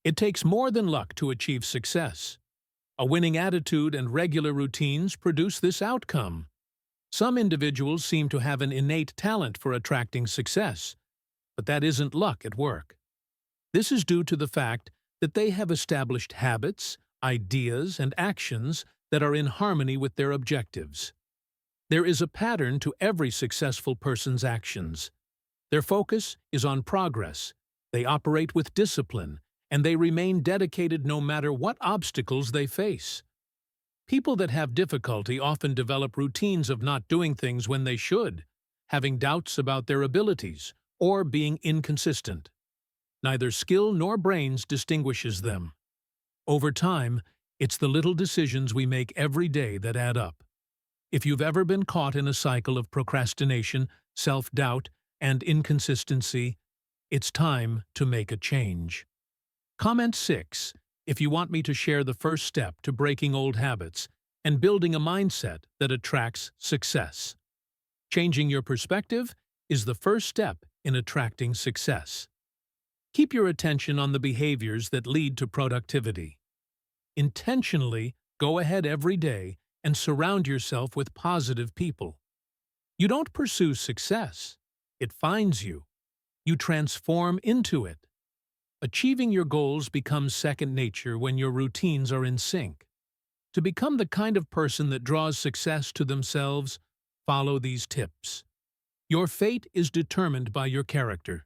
It takes more than luck to achieve success. A winning attitude and regular routines produce this outcome. Some individuals seem to have an innate talent for attracting success, but that isn't luck at work. This is due to the fact that they have established habits, ideas, and actions that are in harmony with their objectives. There is a pattern to every successful person's actions. Their focus is on progress, they operate with discipline, and they remain dedicated no matter what obstacles they face. People that have difficulty often develop routines of not doing things when they should, having doubts about their abilities, or being inconsistent. Neither skill nor brains distinguishes them. Over time, it's the little decisions we make every day that add up. If you've ever been caught in a cycle of procrastination, self-doubt, and inconsistency, it's time to make a change. Comment 6 if you want me to share the first step to breaking old habits and building a mindset that attracts success. Changing your perspective is the first step in attracting success. Keep your attention on the behaviors that lead to productivity. Intentionally go ahead every day and surround yourself with positive people. You don't pursue success, it finds you. You transform into it. Achieving your goals becomes second nature when your routines are in sync. To become the kind of person that draws success to themselves, follow these tips. Your fate is determined by your character.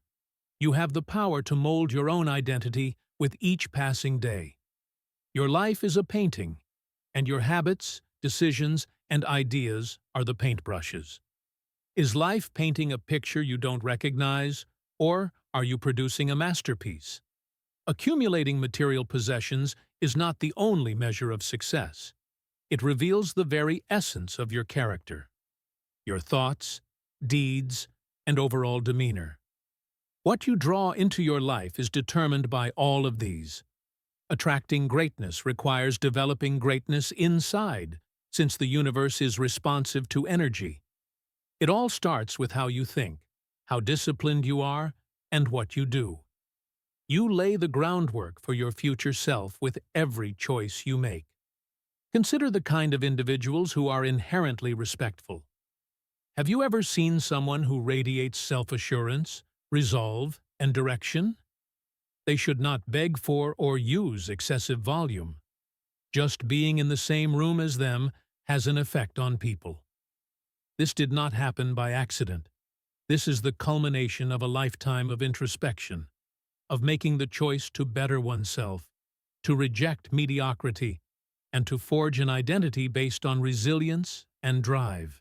You have the power to mold your own identity with each passing day. Your life is a painting, and your habits, decisions, and ideas are the paintbrushes. Is life painting a picture you don't recognize, or are you producing a masterpiece? Accumulating material possessions is not the only measure of success. It reveals the very essence of your character, your thoughts, deeds, and overall demeanor. What you draw into your life is determined by all of these. Attracting greatness requires developing greatness inside, since the universe is responsive to energy. It all starts with how you think, how disciplined you are, and what you do. You lay the groundwork for your future self with every choice you make. Consider the kind of individuals who are inherently respectful. Have you ever seen someone who radiates self-assurance, resolve, and direction? They should not beg for or use excessive volume. Just being in the same room as them has an effect on people. This did not happen by accident. This is the culmination of a lifetime of introspection, of making the choice to better oneself, to reject mediocrity, and to forge an identity based on resilience and drive.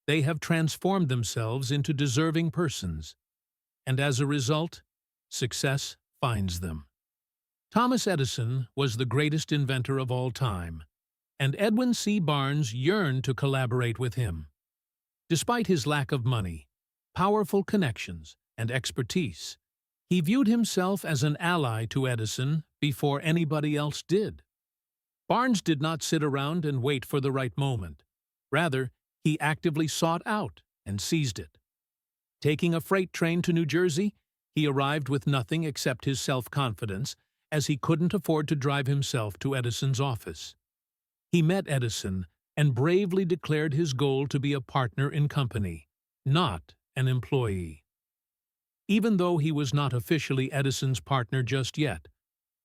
They have transformed themselves into deserving persons, and as a result, success finds them. Thomas Edison was the greatest inventor of all time, and Edwin C. Barnes yearned to collaborate with him. Despite his lack of money, powerful connections, and expertise, he viewed himself as an ally to Edison before anybody else did. Barnes did not sit around and wait for the right moment. Rather, he actively sought out and seized it. Taking a freight train to New Jersey, he arrived with nothing except his self-confidence, as he couldn't afford to drive himself to Edison's office. He met Edison and bravely declared his goal to be a partner in company, not an employee. Even though he was not officially Edison's partner just yet,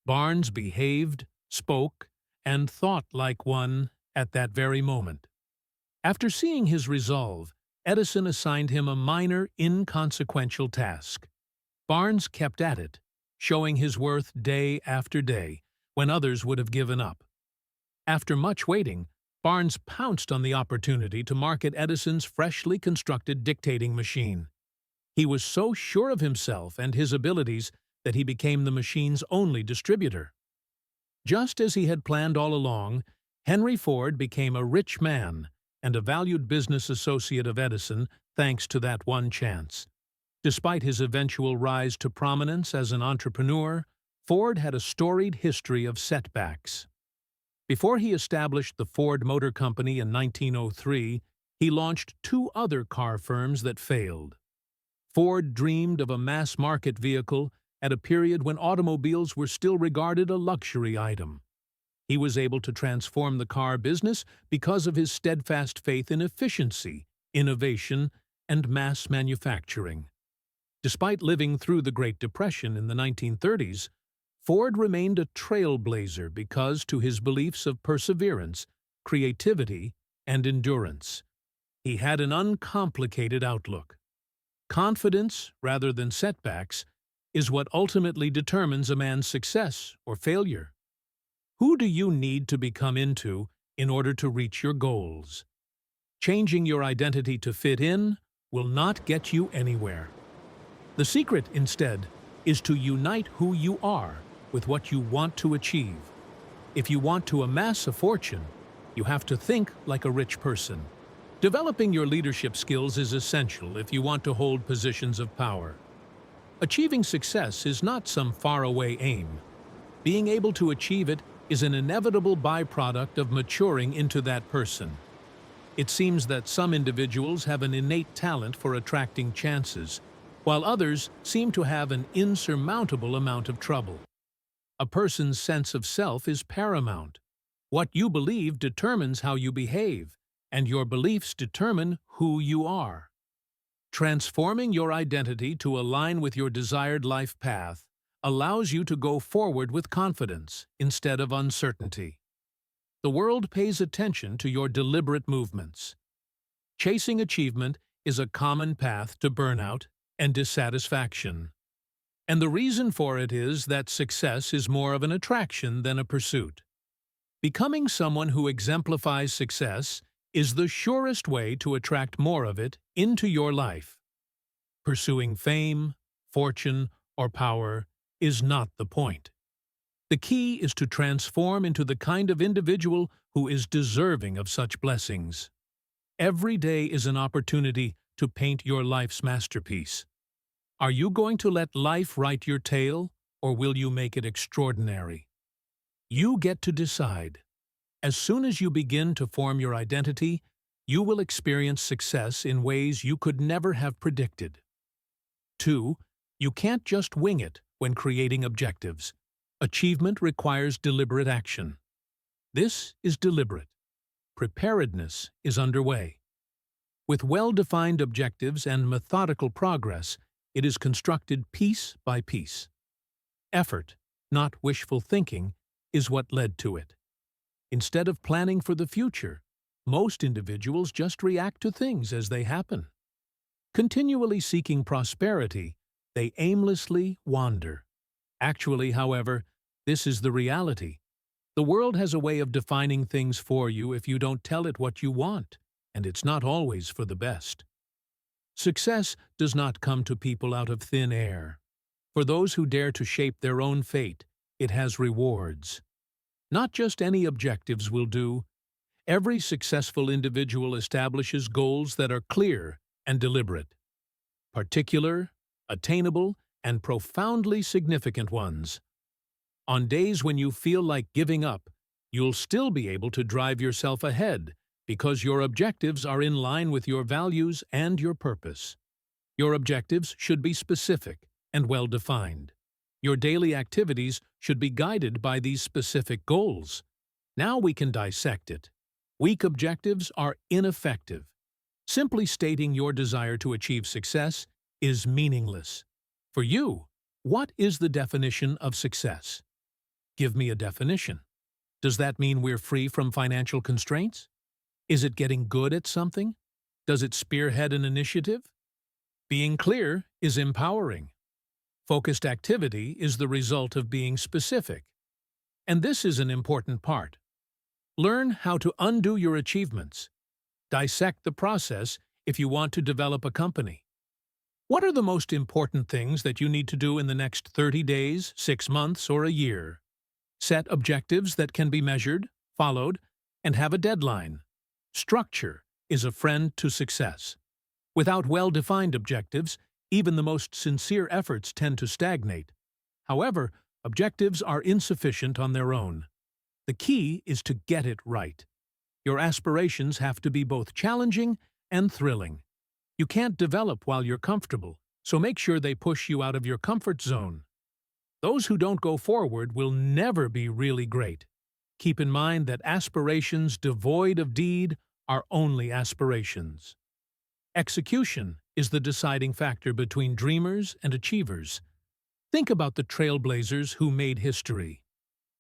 Barnes behaved, spoke, and thought like one at that very moment. After seeing his resolve, Edison assigned him a minor, inconsequential task. Barnes kept at it, showing his worth day after day, when others would have given up. After much waiting, Barnes pounced on the opportunity to market Edison's freshly constructed dictating machine. He was so sure of himself and his abilities that he became the machine's only distributor. Just as he had planned all along, Henry Ford became a rich man and a valued business associate of Edison thanks to that one chance. Despite his eventual rise to prominence as an entrepreneur, Ford had a storied history of setbacks. Before he established the Ford Motor Company in 1903, he launched two other car firms that failed. Ford dreamed of a mass-market vehicle, at a period when automobiles were still regarded a luxury item. He was able to transform the car business because of his steadfast faith in efficiency, innovation, and mass manufacturing. Despite living through the Great Depression in the 1930s, Ford remained a trailblazer because to his beliefs of perseverance, creativity, and endurance. He had an uncomplicated outlook. Confidence, rather than setbacks, is what ultimately determines a man's success or failure. Who do you need to become into in order to reach your goals? Changing your identity to fit in will not get you anywhere. The secret, instead, is to unite who you are with what you want to achieve. If you want to amass a fortune, you have to think like a rich person. Developing your leadership skills is essential if you want to hold positions of power. Achieving success is not some faraway aim. Being able to achieve it is an inevitable byproduct of maturing into that person. It seems that some individuals have an innate talent for attracting chances, while others seem to have an insurmountable amount of trouble. A person's sense of self is paramount. What you believe determines how you behave, and your beliefs determine who you are. Transforming your identity to align with your desired life path allows you to go forward with confidence instead of uncertainty. The world pays attention to your deliberate movements. Chasing achievement is a common path to burnout and dissatisfaction. And the reason for it is that success is more of an attraction than a pursuit. Becoming someone who exemplifies success is the surest way to attract more of it into your life. Pursuing fame, fortune, or power is not the point. The key is to transform into the kind of individual who is deserving of such blessings. Every day is an opportunity to paint your life's masterpiece. Are you going to let life write your tale, or will you make it extraordinary? You get to decide. As soon as you begin to form your identity, you will experience success in ways you could never have predicted. 2. You can't just wing it when creating objectives. Achievement requires deliberate action. This is deliberate. Preparedness is underway. With well-defined objectives and methodical progress, it is constructed piece by piece. Effort, not wishful thinking, is what led to it. Instead of planning for the future, most individuals just react to things as they happen. Continually seeking prosperity, they aimlessly wander. Actually, however, this is the reality. The world has a way of defining things for you if you don't tell it what you want, and it's not always for the best. Success does not come to people out of thin air. For those who dare to shape their own fate, it has rewards. Not just any objectives will do. Every successful individual establishes goals that are clear and deliberate. Particular, attainable, and profoundly significant ones. On days when you feel like giving up, you'll still be able to drive yourself ahead because your objectives are in line with your values and your purpose. Your objectives should be specific and well-defined. Your daily activities should be guided by these specific goals. Now we can dissect it. Weak objectives are ineffective. Simply stating your desire to achieve success is meaningless. For you, what is the definition of success? Give me a definition. Does that mean we're free from financial constraints? Is it getting good at something? Does it spearhead an initiative? Being clear is empowering. Focused activity is the result of being specific. And this is an important part. Learn how to undo your achievements. Dissect the process if you want to develop a company. What are the most important things that you need to do in the next 30 days, 6 months, or a year? Set objectives that can be measured, followed, and have a deadline. Structure is a friend to success. Without well-defined objectives, even the most sincere efforts tend to stagnate. However, objectives are insufficient on their own. The key is to get it right. Your aspirations have to be both challenging and thrilling. You can't develop while you're comfortable, so make sure they push you out of your comfort zone. Those who don't go forward will never be really great. Keep in mind that aspirations devoid of deed are only aspirations. Execution is the deciding factor between dreamers and achievers. Think about the trailblazers who made history.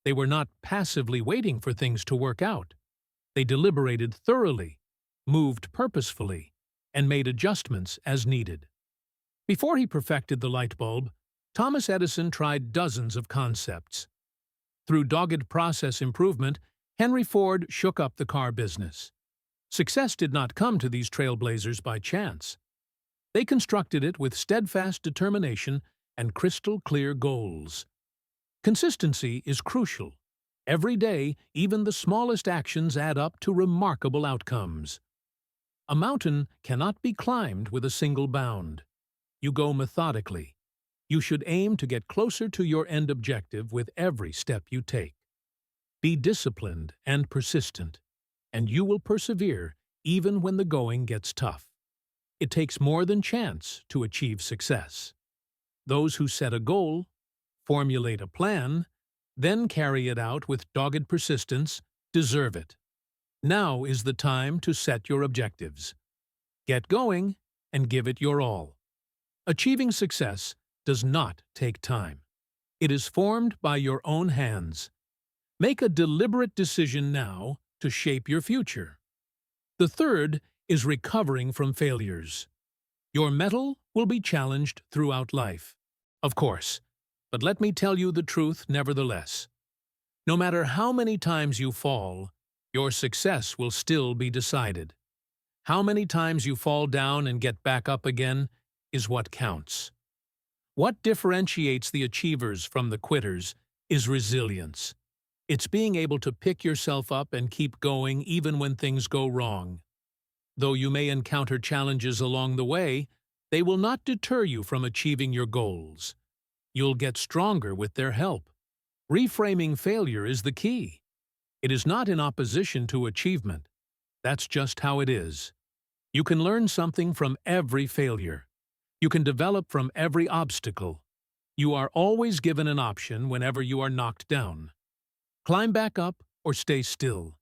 They were not passively waiting for things to work out. They deliberated thoroughly, moved purposefully, and made adjustments as needed. Before he perfected the light bulb, Thomas Edison tried dozens of concepts. Through dogged process improvement, Henry Ford shook up the car business. Success did not come to these trailblazers by chance. They constructed it with steadfast determination and crystal-clear goals. Consistency is crucial. Every day, even the smallest actions add up to remarkable outcomes. A mountain cannot be climbed with a single bound. You go methodically. You should aim to get closer to your end objective with every step you take. Be disciplined and persistent, and you will persevere even when the going gets tough. It takes more than chance to achieve success. Those who set a goal, formulate a plan, then carry it out with dogged persistence deserve it. Now is the time to set your objectives. Get going and give it your all. Achieving success does not take time. It is formed by your own hands. Make a deliberate decision now to shape your future. The third is recovering from failures. Your mettle will be challenged throughout life, of course, but let me tell you the truth nevertheless. No matter how many times you fall, your success will still be decided. How many times you fall down and get back up again is what counts. What differentiates the achievers from the quitters is resilience. It's being able to pick yourself up and keep going even when things go wrong. Though you may encounter challenges along the way, they will not deter you from achieving your goals. You'll get stronger with their help. Reframing failure is the key. It is not in opposition to achievement. That's just how it is. You can learn something from every failure. You can develop from every obstacle. You are always given an option whenever you are knocked down. Climb back up or stay still.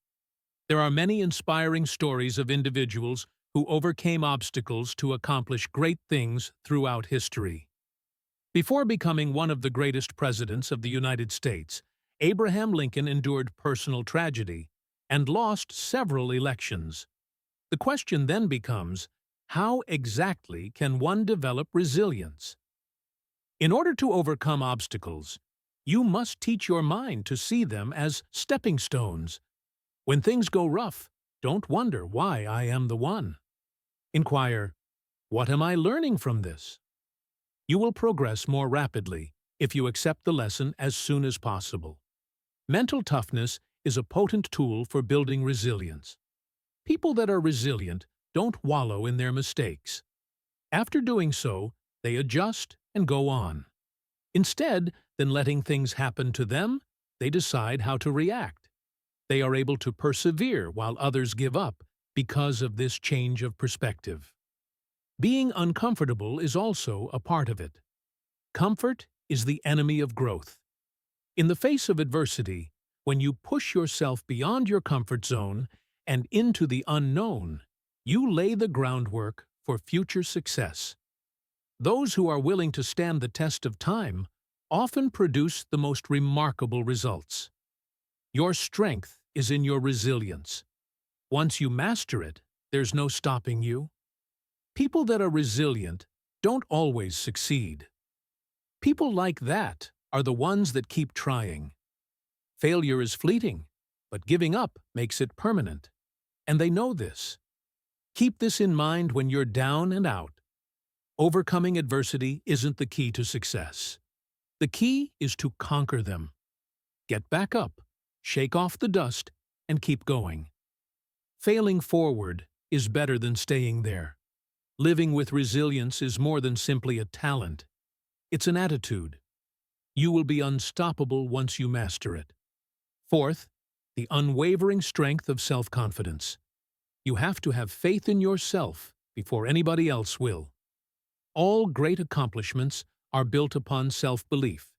There are many inspiring stories of individuals who overcame obstacles to accomplish great things throughout history. Before becoming one of the greatest presidents of the United States, Abraham Lincoln endured personal tragedy and lost several elections. The question then becomes, how exactly can one develop resilience? In order to overcome obstacles, you must teach your mind to see them as stepping stones. When things go rough, don't wonder why I am the one. Inquire, what am I learning from this? You will progress more rapidly if you accept the lesson as soon as possible. Mental toughness is a potent tool for building resilience. People that are resilient don't wallow in their mistakes. After doing so, they adjust and go on. Instead than letting things happen to them, they decide how to react. They are able to persevere while others give up because of this change of perspective. Being uncomfortable is also a part of it. Comfort is the enemy of growth. In the face of adversity, when you push yourself beyond your comfort zone and into the unknown, you lay the groundwork for future success. Those who are willing to stand the test of time often produce the most remarkable results. Your strength is in your resilience. Once you master it, there's no stopping you. People that are resilient don't always succeed. People like that are the ones that keep trying. Failure is fleeting, but giving up makes it permanent. And they know this. Keep this in mind when you're down and out. Overcoming adversity isn't the key to success. The key is to conquer them. Get back up, shake off the dust, and keep going. Failing forward is better than staying there. Living with resilience is more than simply a talent. It's an attitude. You will be unstoppable once you master it. Fourth, the unwavering strength of self-confidence. You have to have faith in yourself before anybody else will. All great accomplishments are built upon self-belief.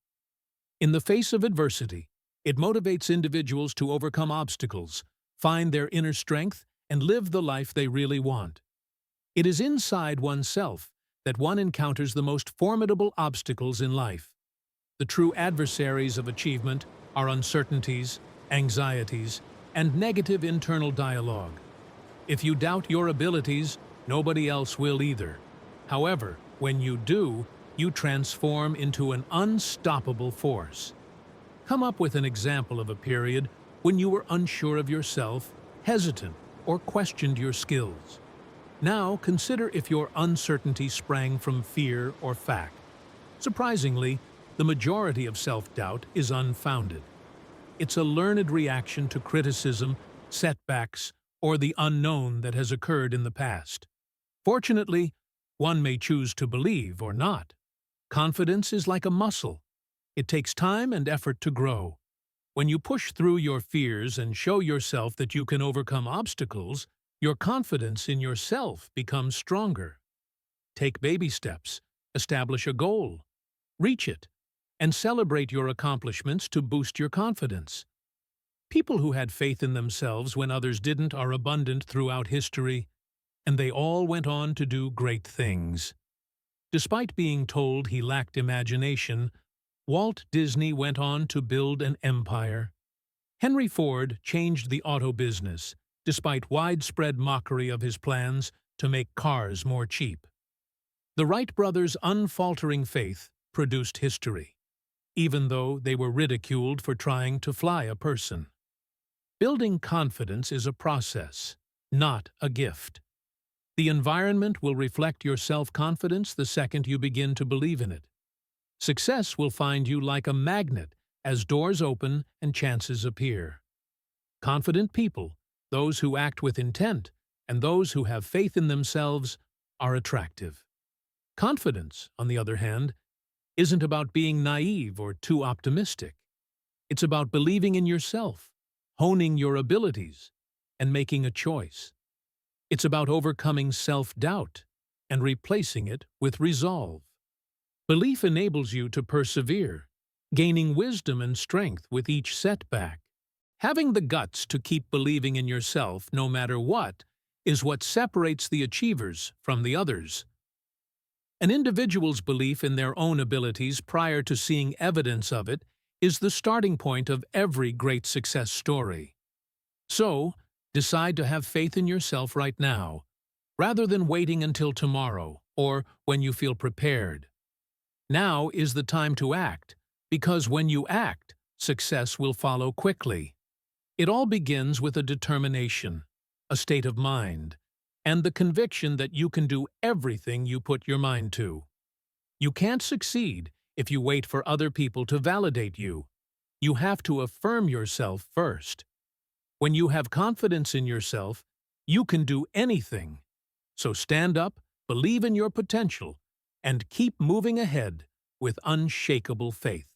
In the face of adversity, it motivates individuals to overcome obstacles, find their inner strength, and live the life they really want. It is inside oneself that one encounters the most formidable obstacles in life. The true adversaries of achievement are uncertainties, anxieties, and negative internal dialogue. If you doubt your abilities, nobody else will either. However, when you do, you transform into an unstoppable force. Come up with an example of a period when you were unsure of yourself, hesitant, or questioned your skills. Now consider if your uncertainty sprang from fear or fact. Surprisingly, the majority of self-doubt is unfounded. It's a learned reaction to criticism, setbacks, or the unknown that has occurred in the past. Fortunately, one may choose to believe or not. Confidence is like a muscle. It takes time and effort to grow. When you push through your fears and show yourself that you can overcome obstacles, your confidence in yourself becomes stronger. Take baby steps, establish a goal, reach it, and celebrate your accomplishments to boost your confidence. People who had faith in themselves when others didn't are abundant throughout history, and they all went on to do great things. Despite being told he lacked imagination, Walt Disney went on to build an empire. Henry Ford changed the auto business, despite widespread mockery of his plans to make cars more cheap. The Wright brothers' unfaltering faith produced history, even though they were ridiculed for trying to fly a person. Building confidence is a process, not a gift. The environment will reflect your self-confidence the second you begin to believe in it. Success will find you like a magnet as doors open and chances appear. Confident people, those who act with intent, and those who have faith in themselves, are attractive. Confidence, on the other hand, isn't about being naive or too optimistic. It's about believing in yourself, honing your abilities, and making a choice. It's about overcoming self-doubt and replacing it with resolve. Belief enables you to persevere, gaining wisdom and strength with each setback. Having the guts to keep believing in yourself no matter what is what separates the achievers from the others. An individual's belief in their own abilities prior to seeing evidence of it is the starting point of every great success story. So, decide to have faith in yourself right now, rather than waiting until tomorrow or when you feel prepared. Now is the time to act, because when you act, success will follow quickly. It all begins with a determination, a state of mind, and the conviction that you can do everything you put your mind to. You can't succeed if you wait for other people to validate you. You have to affirm yourself first. When you have confidence in yourself, you can do anything. So stand up, believe in your potential, and keep moving ahead with unshakable faith.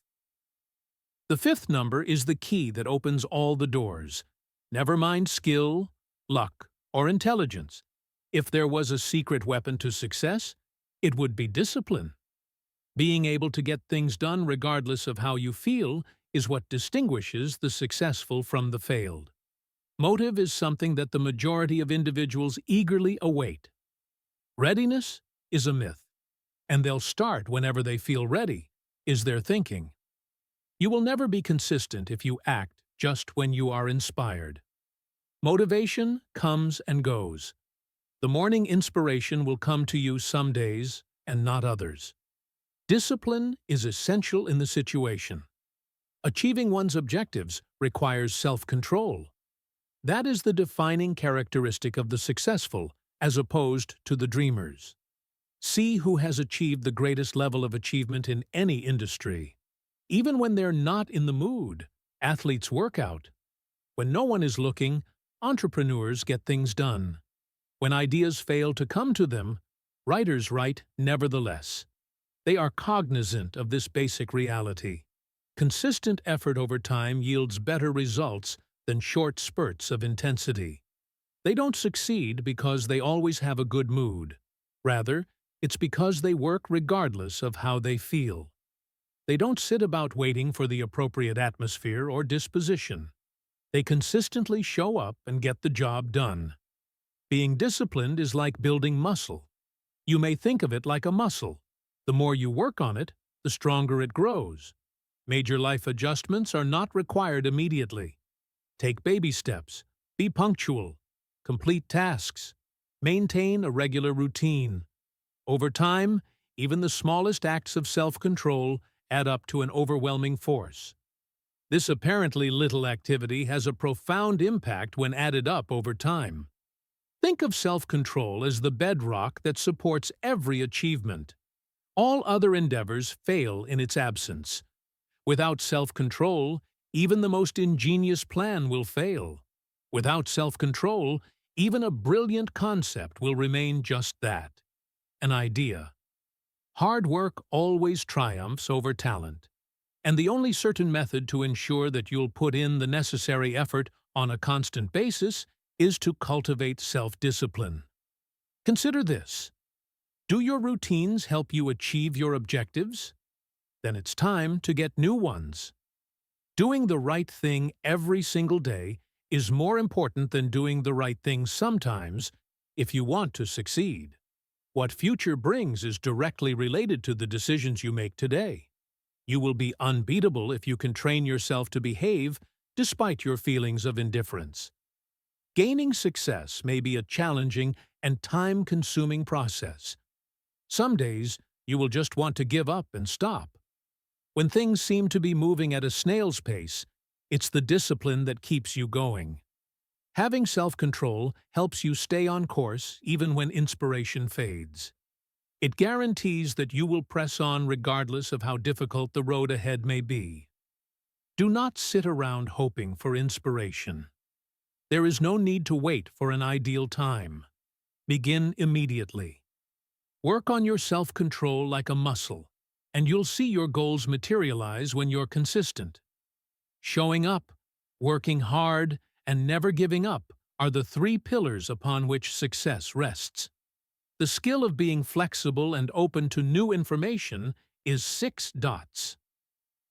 The fifth number is the key that opens all the doors. Never mind skill, luck, or intelligence. If there was a secret weapon to success, it would be discipline. Being able to get things done regardless of how you feel is what distinguishes the successful from the failed. Motive is something that the majority of individuals eagerly await. Readiness is a myth, and they'll start whenever they feel ready, is their thinking. You will never be consistent if you act just when you are inspired. Motivation comes and goes. The morning inspiration will come to you some days and not others. Discipline is essential in the situation. Achieving one's objectives requires self-control. That is the defining characteristic of the successful, as opposed to the dreamers. See who has achieved the greatest level of achievement in any industry. Even when they're not in the mood, athletes work out. When no one is looking, entrepreneurs get things done. When ideas fail to come to them, writers write nevertheless. They are cognizant of this basic reality. Consistent effort over time yields better results than short spurts of intensity. They don't succeed because they always have a good mood. Rather, it's because they work regardless of how they feel. They don't sit about waiting for the appropriate atmosphere or disposition. They consistently show up and get the job done. Being disciplined is like building muscle. You may think of it like a muscle. The more you work on it, the stronger it grows. Major life adjustments are not required immediately. Take baby steps, be punctual, complete tasks, maintain a regular routine. Over time, even the smallest acts of self-control add up to an overwhelming force. This apparently little activity has a profound impact when added up over time. Think of self-control as the bedrock that supports every achievement. All other endeavors fail in its absence. Without self-control, even the most ingenious plan will fail. Without self-control, even a brilliant concept will remain just that, an idea. Hard work always triumphs over talent, and the only certain method to ensure that you'll put in the necessary effort on a constant basis is to cultivate self-discipline. Consider this. Do your routines help you achieve your objectives? Then it's time to get new ones. Doing the right thing every single day is more important than doing the right thing sometimes if you want to succeed. What future brings is directly related to the decisions you make today. You will be unbeatable if you can train yourself to behave despite your feelings of indifference. Gaining success may be a challenging and time-consuming process. Some days, you will just want to give up and stop. When things seem to be moving at a snail's pace, it's the discipline that keeps you going. Having self-control helps you stay on course even when inspiration fades. It guarantees that you will press on regardless of how difficult the road ahead may be. Do not sit around hoping for inspiration. There is no need to wait for an ideal time. Begin immediately. Work on your self-control like a muscle, and you'll see your goals materialize when you're consistent. Showing up, working hard, and never giving up are the three pillars upon which success rests. The skill of being flexible and open to new information is 6 dots.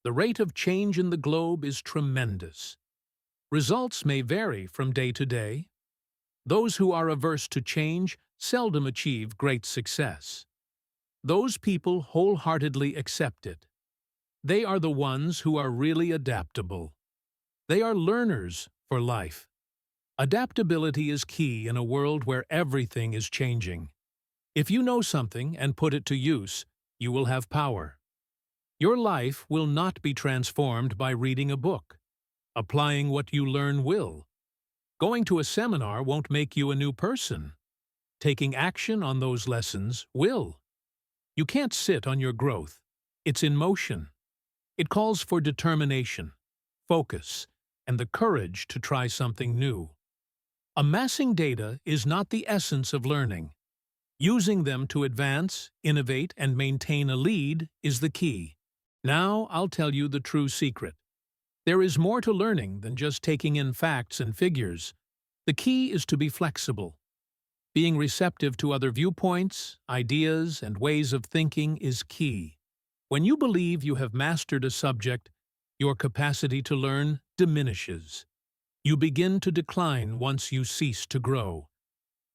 The rate of change in the globe is tremendous. Results may vary from day to day. Those who are averse to change seldom achieve great success. Those people wholeheartedly accept it. They are the ones who are really adaptable. They are learners for life. Adaptability is key in a world where everything is changing. If you know something and put it to use, you will have power. Your life will not be transformed by reading a book. Applying what you learn will. Going to a seminar won't make you a new person. Taking action on those lessons will. You can't sit on your growth. It's in motion. It calls for determination, focus, and the courage to try something new. Amassing data is not the essence of learning. Using them to advance, innovate, and maintain a lead is the key. Now I'll tell you the true secret. There is more to learning than just taking in facts and figures. The key is to be flexible. Being receptive to other viewpoints, ideas, and ways of thinking is key. When you believe you have mastered a subject, your capacity to learn diminishes. You begin to decline once you cease to grow.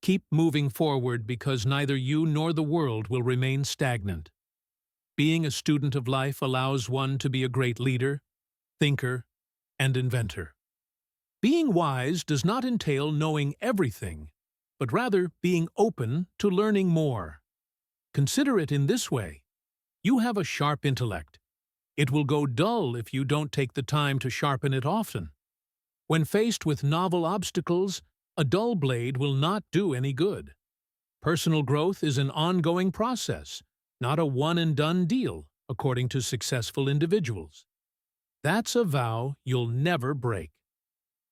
Keep moving forward because neither you nor the world will remain stagnant. Being a student of life allows one to be a great leader, thinker, and inventor. Being wise does not entail knowing everything, but rather being open to learning more. Consider it in this way. You have a sharp intellect. It will go dull if you don't take the time to sharpen it often. When faced with novel obstacles, a dull blade will not do any good. Personal growth is an ongoing process, not a one-and-done deal, according to successful individuals. That's a vow you'll never break.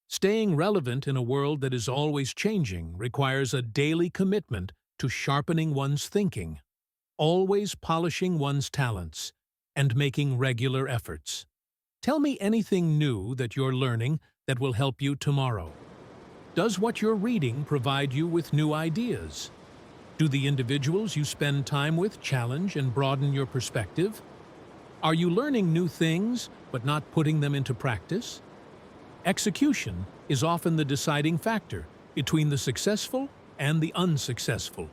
Staying relevant in a world that is always changing requires a daily commitment to sharpening one's thinking, always polishing one's talents, and making regular efforts. Tell me anything new that you're learning that will help you tomorrow. Does what you're reading provide you with new ideas? Do the individuals you spend time with challenge and broaden your perspective? Are you learning new things but not putting them into practice? Execution is often the deciding factor between the successful and the unsuccessful.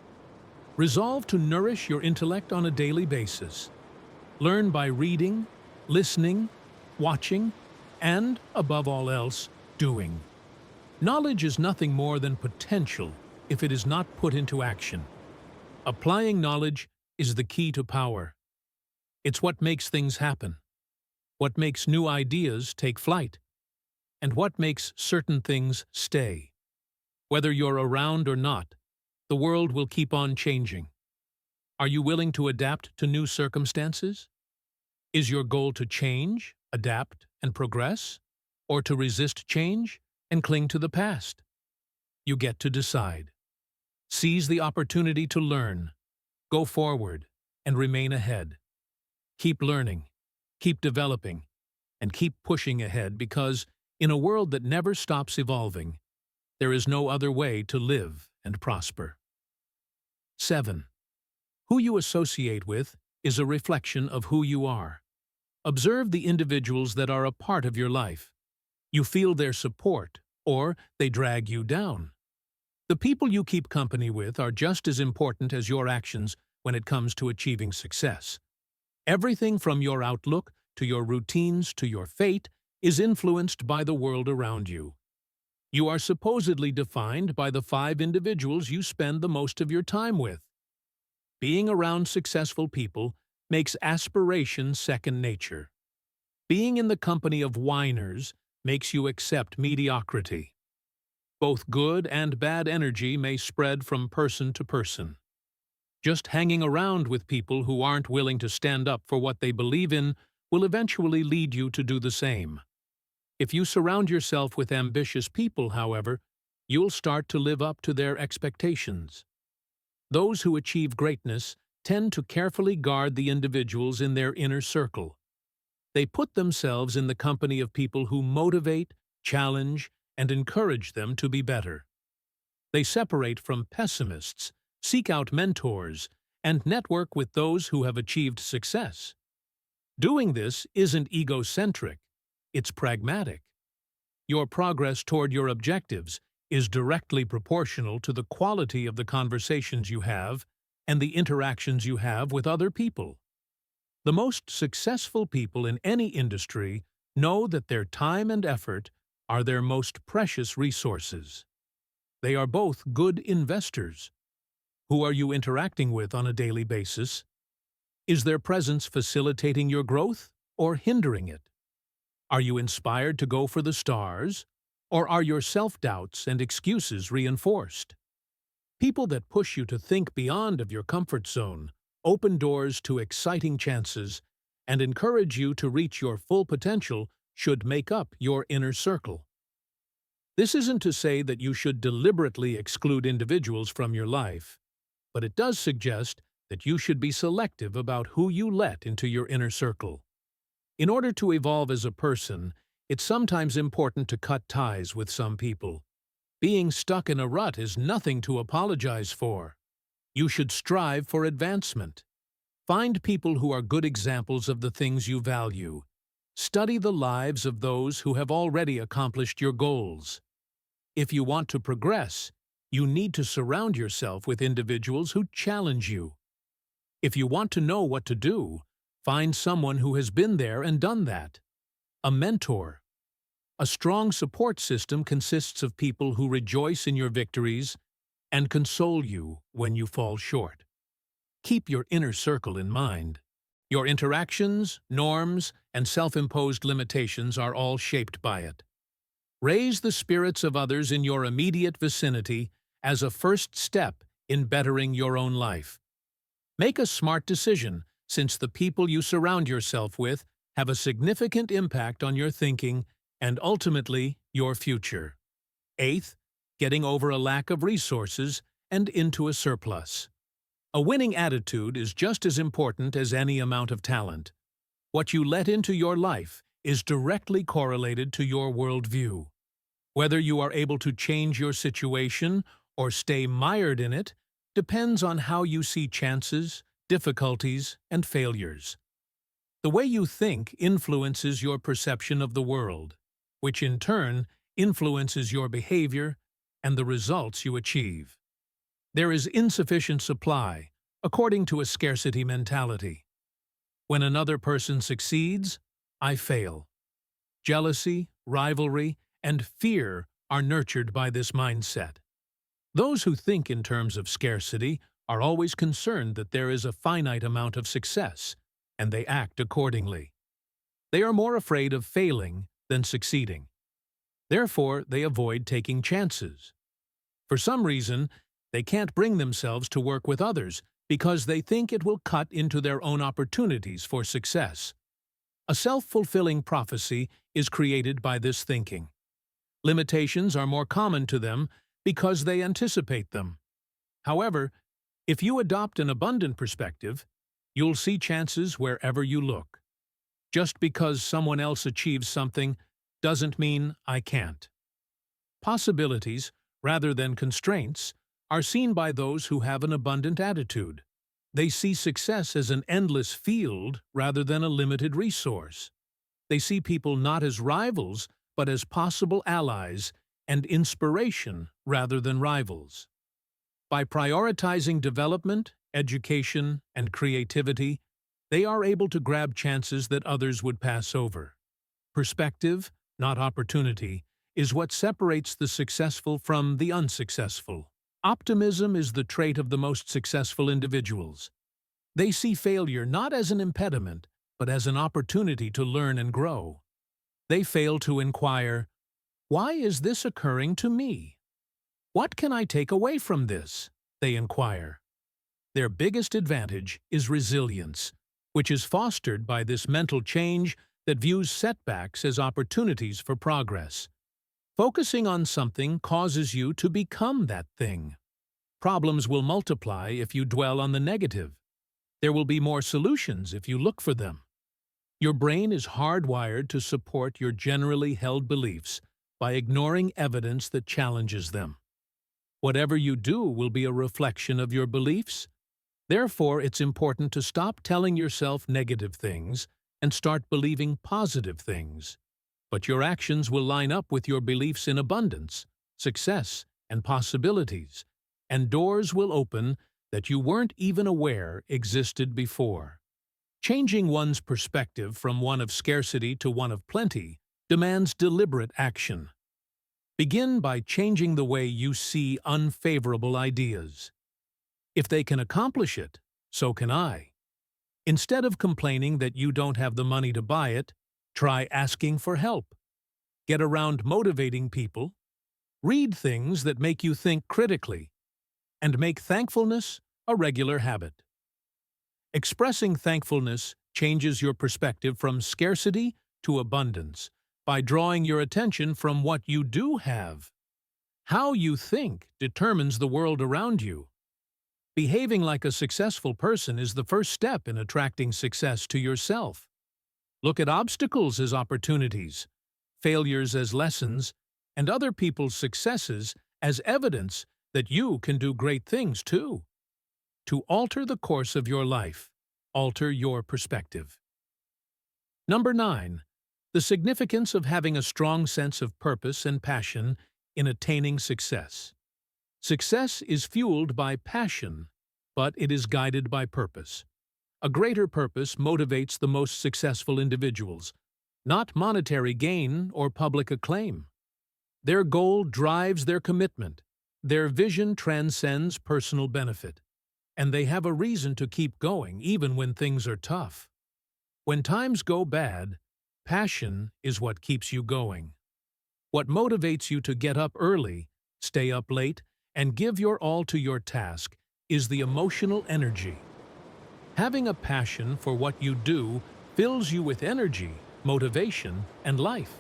Resolve to nourish your intellect on a daily basis. Learn by reading, listening, watching, and, above all else, doing. Knowledge is nothing more than potential if it is not put into action. Applying knowledge is the key to power. It's what makes things happen, what makes new ideas take flight, and what makes certain things stay. Whether you're around or not, the world will keep on changing. Are you willing to adapt to new circumstances? Is your goal to change, adapt, and progress, or to resist change and cling to the past? You get to decide. Seize the opportunity to learn, go forward, and remain ahead. Keep learning, keep developing, and keep pushing ahead because, in a world that never stops evolving, there is no other way to live and prosper. 7. Who you associate with is a reflection of who you are. Observe the individuals that are a part of your life. You feel their support, or they drag you down. The people you keep company with are just as important as your actions when it comes to achieving success. Everything from your outlook to your routines to your fate is influenced by the world around you. You are supposedly defined by the 5 individuals you spend the most of your time with. Being around successful people makes aspiration second nature. Being in the company of whiners makes you accept mediocrity. Both good and bad energy may spread from person to person. Just hanging around with people who aren't willing to stand up for what they believe in will eventually lead you to do the same. If you surround yourself with ambitious people, however, you'll start to live up to their expectations. Those who achieve greatness tend to carefully guard the individuals in their inner circle. They put themselves in the company of people who motivate, challenge, and encourage them to be better. They separate from pessimists, seek out mentors, and network with those who have achieved success. Doing this isn't egocentric, it's pragmatic. Your progress toward your objectives is directly proportional to the quality of the conversations you have and the interactions you have with other people. The most successful people in any industry know that their time and effort are their most precious resources. They are both good investors. Who are you interacting with on a daily basis? Is their presence facilitating your growth or hindering it? Are you inspired to go for the stars, or are your self-doubts and excuses reinforced? People that push you to think beyond of your comfort zone, open doors to exciting chances, and encourage you to reach your full potential should make up your inner circle. This isn't to say that you should deliberately exclude individuals from your life, but it does suggest that you should be selective about who you let into your inner circle. In order to evolve as a person, it's sometimes important to cut ties with some people. Being stuck in a rut is nothing to apologize for. You should strive for advancement. Find people who are good examples of the things you value. Study the lives of those who have already accomplished your goals. If you want to progress, you need to surround yourself with individuals who challenge you. If you want to know what to do, find someone who has been there and done that. A mentor. A strong support system consists of people who rejoice in your victories and console you when you fall short. Keep your inner circle in mind. Your interactions, norms, and self-imposed limitations are all shaped by it. Raise the spirits of others in your immediate vicinity as a first step in bettering your own life. Make a smart decision, since the people you surround yourself with have a significant impact on your thinking and ultimately your future. 8th, getting over a lack of resources and into a surplus. A winning attitude is just as important as any amount of talent. What you let into your life is directly correlated to your worldview. Whether you are able to change your situation or stay mired in it depends on how you see chances, difficulties, and failures. The way you think influences your perception of the world, which in turn influences your behavior and the results you achieve. There is insufficient supply, according to a scarcity mentality. When another person succeeds, I fail. Jealousy, rivalry, and fear are nurtured by this mindset. Those who think in terms of scarcity are always concerned that there is a finite amount of success, and they act accordingly. They are more afraid of failing than succeeding. Therefore, they avoid taking chances. For some reason, they can't bring themselves to work with others because they think it will cut into their own opportunities for success. A self-fulfilling prophecy is created by this thinking. Limitations are more common to them because they anticipate them. However, if you adopt an abundant perspective, you'll see chances wherever you look. Just because someone else achieves something doesn't mean I can't. Possibilities, rather than constraints, are seen by those who have an abundant attitude. They see success as an endless field rather than a limited resource. They see people not as rivals, but as possible allies and inspiration rather than rivals. By prioritizing development, education, and creativity, they are able to grab chances that others would pass over. Perspective, not opportunity, is what separates the successful from the unsuccessful. Optimism is the trait of the most successful individuals. They see failure not as an impediment, but as an opportunity to learn and grow. They fail to inquire, "Why is this occurring to me? What can I take away from this?" they inquire. Their biggest advantage is resilience, which is fostered by this mental change that views setbacks as opportunities for progress. Focusing on something causes you to become that thing. Problems will multiply if you dwell on the negative. There will be more solutions if you look for them. Your brain is hardwired to support your generally held beliefs by ignoring evidence that challenges them. Whatever you do will be a reflection of your beliefs. Therefore, it's important to stop telling yourself negative things and start believing positive things. But your actions will line up with your beliefs in abundance, success, and possibilities, and doors will open that you weren't even aware existed before. Changing one's perspective from one of scarcity to one of plenty demands deliberate action. Begin by changing the way you see unfavorable ideas. If they can accomplish it, so can I. Instead of complaining that you don't have the money to buy it, try asking for help. Get around motivating people. Read things that make you think critically. And make thankfulness a regular habit. Expressing thankfulness changes your perspective from scarcity to abundance by drawing your attention from what you do have. How you think determines the world around you. Behaving like a successful person is the first step in attracting success to yourself. Look at obstacles as opportunities, failures as lessons, and other people's successes as evidence that you can do great things too. To alter the course of your life, alter your perspective. Number 9. The significance of having a strong sense of purpose and passion in attaining success. Success is fueled by passion, but it is guided by purpose. A greater purpose motivates the most successful individuals, not monetary gain or public acclaim. Their goal drives their commitment. Their vision transcends personal benefit, and they have a reason to keep going even when things are tough. When times go bad, passion is what keeps you going. What motivates you to get up early, stay up late, and give your all to your task is the emotional energy. Having a passion for what you do fills you with energy, motivation, and life.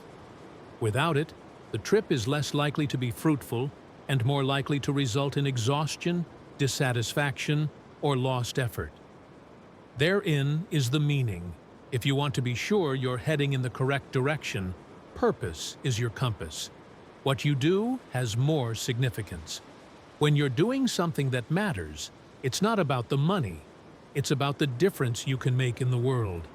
Without it, the trip is less likely to be fruitful and more likely to result in exhaustion, dissatisfaction, or lost effort. Therein is the meaning. If you want to be sure you're heading in the correct direction, purpose is your compass. What you do has more significance. When you're doing something that matters, it's not about the money. It's about the difference you can make in the world.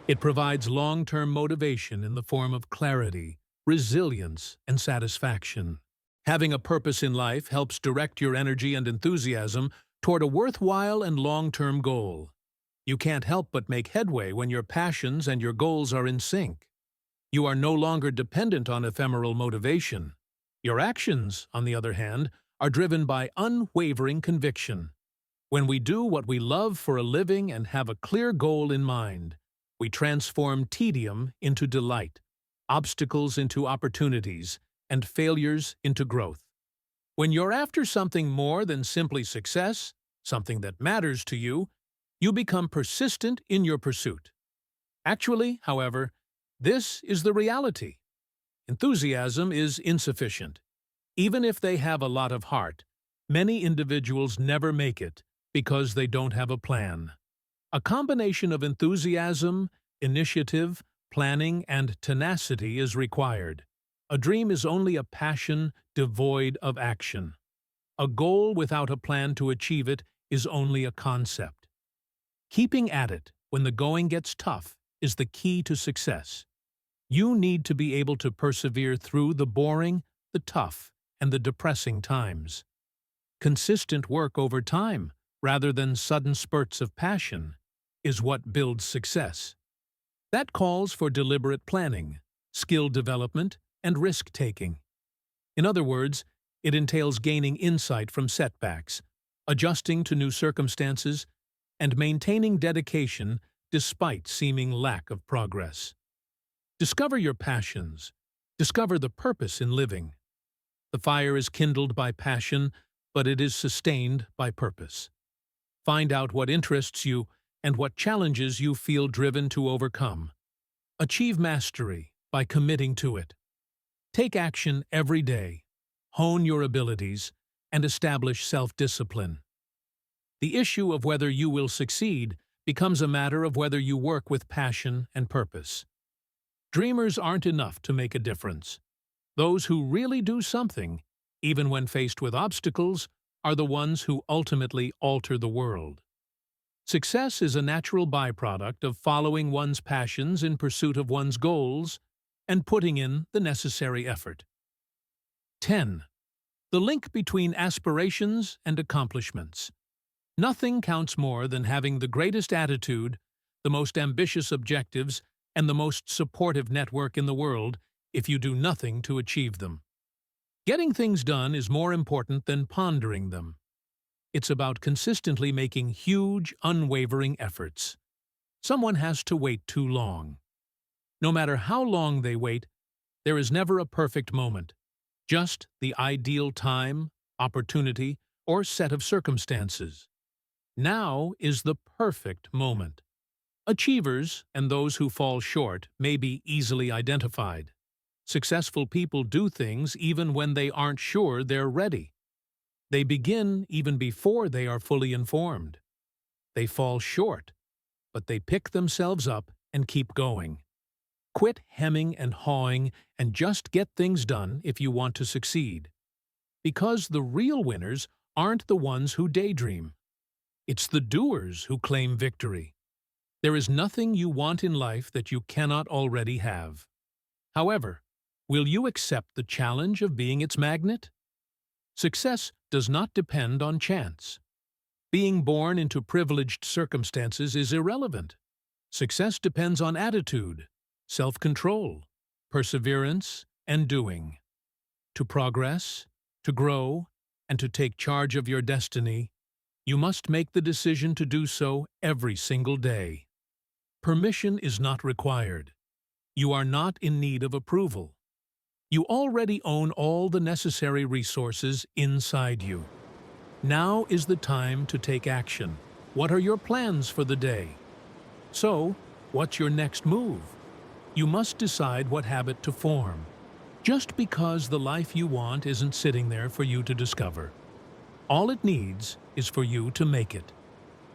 It provides long-term motivation in the form of clarity, resilience, and satisfaction. Having a purpose in life helps direct your energy and enthusiasm toward a worthwhile and long-term goal. You can't help but make headway when your passions and your goals are in sync. You are no longer dependent on ephemeral motivation. Your actions, on the other hand, are driven by unwavering conviction. When we do what we love for a living and have a clear goal in mind, we transform tedium into delight, obstacles into opportunities, and failures into growth. When you're after something more than simply success, something that matters to you, you become persistent in your pursuit. Actually, however, this is the reality. Enthusiasm is insufficient. Even if they have a lot of heart, many individuals never make it because they don't have a plan. A combination of enthusiasm, initiative, planning, and tenacity is required. A dream is only a passion devoid of action. A goal without a plan to achieve it is only a concept. Keeping at it when the going gets tough is the key to success. You need to be able to persevere through the boring, the tough, and the depressing times. Consistent work over time, rather than sudden spurts of passion, is what builds success. That calls for deliberate planning, skill development, and risk-taking. In other words, it entails gaining insight from setbacks, adjusting to new circumstances, and maintaining dedication despite seeming lack of progress. Discover your passions. Discover the purpose in living. The fire is kindled by passion, but it is sustained by purpose. Find out what interests you and what challenges you feel driven to overcome. Achieve mastery by committing to it. Take action every day, hone your abilities, and establish self-discipline. The issue of whether you will succeed becomes a matter of whether you work with passion and purpose. Dreamers aren't enough to make a difference. Those who really do something, even when faced with obstacles, are the ones who ultimately alter the world. Success is a natural byproduct of following one's passions in pursuit of one's goals and putting in the necessary effort. 10. The link between aspirations and accomplishments. Nothing counts more than having the greatest attitude, the most ambitious objectives, and the most supportive network in the world if you do nothing to achieve them. Getting things done is more important than pondering them. It's about consistently making huge, unwavering efforts. Someone has to wait too long. No matter how long they wait, there is never a perfect moment, just the ideal time, opportunity, or set of circumstances. Now is the perfect moment. Achievers and those who fall short may be easily identified. Successful people do things even when they aren't sure they're ready. They begin even before they are fully informed. They fall short, but they pick themselves up and keep going. Quit hemming and hawing and just get things done if you want to succeed. Because the real winners aren't the ones who daydream. It's the doers who claim victory. There is nothing you want in life that you cannot already have. However, will you accept the challenge of being its magnet? Success does not depend on chance. Being born into privileged circumstances is irrelevant. Success depends on attitude, self-control, perseverance, and doing. To progress, to grow, and to take charge of your destiny, you must make the decision to do so every single day. Permission is not required. You are not in need of approval. You already own all the necessary resources inside you. Now is the time to take action. What are your plans for the day? So, what's your next move? You must decide what habit to form. Just because the life you want isn't sitting there for you to discover. All it needs is for you to make it.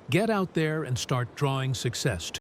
Get out there and start drawing success